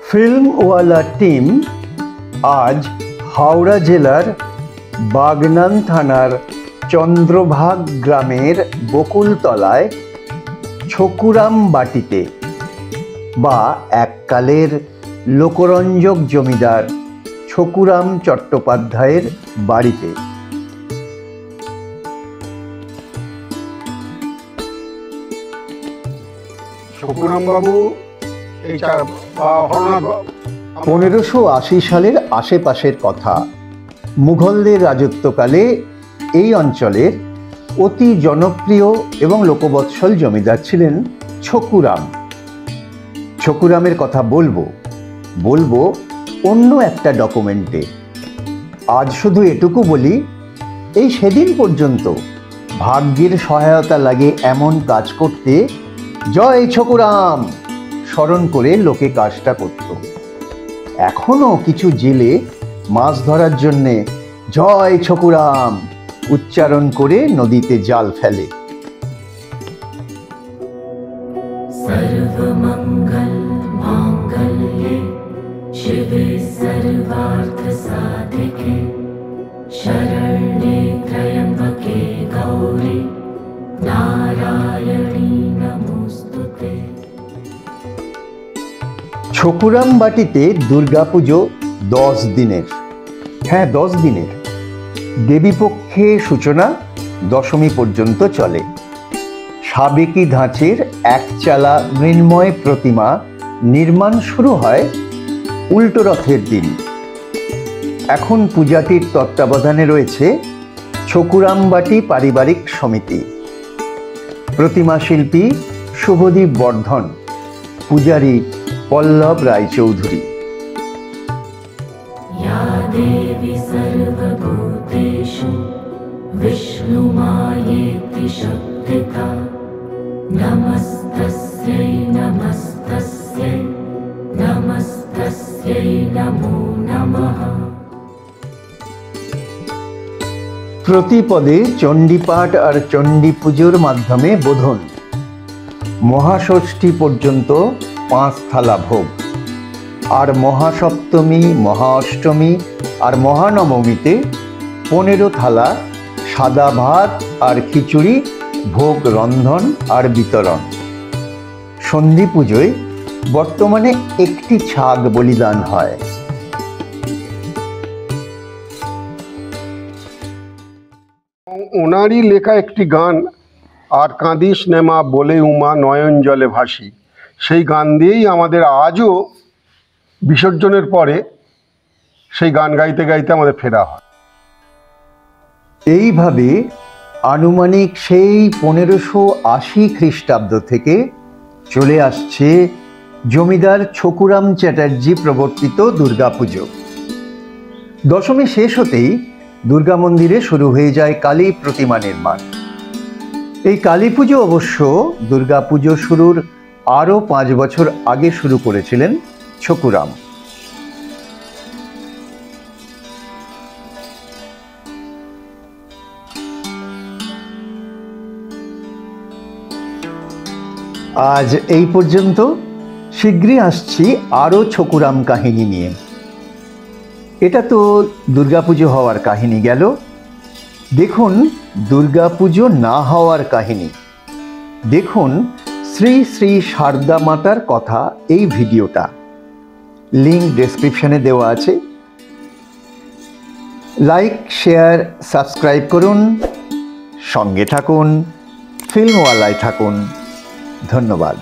ফিল্মওয়ালা team আজ হাওড়া জেলার বাগনান থানার চন্দ্রভাগ গ্রামের বকুলতলায় ছকুরাম বাটিতে বা এককালের লোকরঞ্জক জমিদার ছকুরাম চট্টোপাধ্যায়ের বাড়িতে। ছকুরাম বাবু 1580 সালের আশেপাশের কথা। মুঘলদের রাজত্বকালে এই অঞ্চলের অতি জনপ্রিয় এবং লোকবৎসল জমিদার ছিলেন ছকুরাম। ছকুরামের কথা বলবো অন্য একটা ডকুমেন্টে। আজ শুধু এটুকু বলি, এই সেদিন পর্যন্ত ভাগ্যের সহায়তা লাগে এমন কাজ করতে জয় ছকুরাম স্মরণ করে লোকে কাজটা করত। এখনো কিছু জেলে মাছ ধরার জন্যে জয় ছকুরাম উচ্চারণ করে নদীতে জাল ফেলে। সর্বমঙ্গল মাঙ্গল্যে শিবে সর্বার্থ সাধিকে শরণ্যে ত্র্যম্বকে গৌরী নারায়ণী নমোস্তুতে। ছকুরাম বাটিতে দুর্গাপুজো 10 দিনের। হ্যাঁ, 10 দিনের। দেবীপক্ষে সূচনা দশমী পর্যন্ত চলে। সাবেকি ধাঁচের একচালা মৃন্ময় প্রতিমা নির্মাণ শুরু হয় উল্টো রথের দিন। এখন পূজাটির তত্ত্বাবধানে রয়েছে ছকুরামবাটি পারিবারিক সমিতি। প্রতিমা শিল্পী শুভদীপ বর্ধন, পূজারী পল্লব রায়চৌধুরী। या देवी सर्वभूतेषु विष्णुमायेति शक्तिता नमस्तस्यै नमस्तस्यै नमस्तस्यै नमो नमः। প্রতিপদে চণ্ডীপাঠ আর চণ্ডী পুজোর মাধ্যমে বোধন। মহাষষ্ঠী পর্যন্ত 5 থালা ভোগ, আর মহাসপ্তমী, মহাঅষ্টমী আর মহানবমীতে 15 থালা সাদা ভাত আর খিচুড়ি ভোগ রন্ধন আর বিতরণ। সন্ধি পুজোয় বর্তমানে একটি ছাগ বলিদান হয়। ওনারই লেখা একটি গান, আর কাঁদিস নেমা বলে উমা নয়ন জলে ভাসি, সেই গান দিয়েই আমাদের আজও বিসর্জনের পরে সেই গান গাইতে গাইতে আমাদের ফেরা হয়। এইভাবে আনুমানিক সেই 1580 খ্রিস্টাব্দ থেকে চলে আসছে জমিদার ছকুরাম চ্যাটার্জি প্রবর্তিত দুর্গাপুজো। দশমী শেষ হতেই দুর্গা মন্দিরে শুরু হয়ে যায় কালী প্রতিমা নির্মাণ। এই কালী পুজো অবশ্য দুর্গাপুজো শুরুর আরও 5 বছর আগে শুরু করেছিলেন ছকুরাম। আজ এই পর্যন্ত। শীঘ্রই আসছি আরও ছকুরাম কাহিনী নিয়ে। এটা তো দুর্গাপুজো হওয়ার কাহিনী গেল। দেখুন দুর্গাপুজো না হওয়ার কাহিনী। দেখুন শ্রী শ্রী শারদা মাতার কথা এই ভিডিওটা। লিঙ্ক ডেসক্রিপশনে দেওয়া আছে। লাইক, শেয়ার, সাবস্ক্রাইব করুন। সঙ্গে থাকুন, ফিল্মওয়ালায় থাকুন। ধন্যবাদ।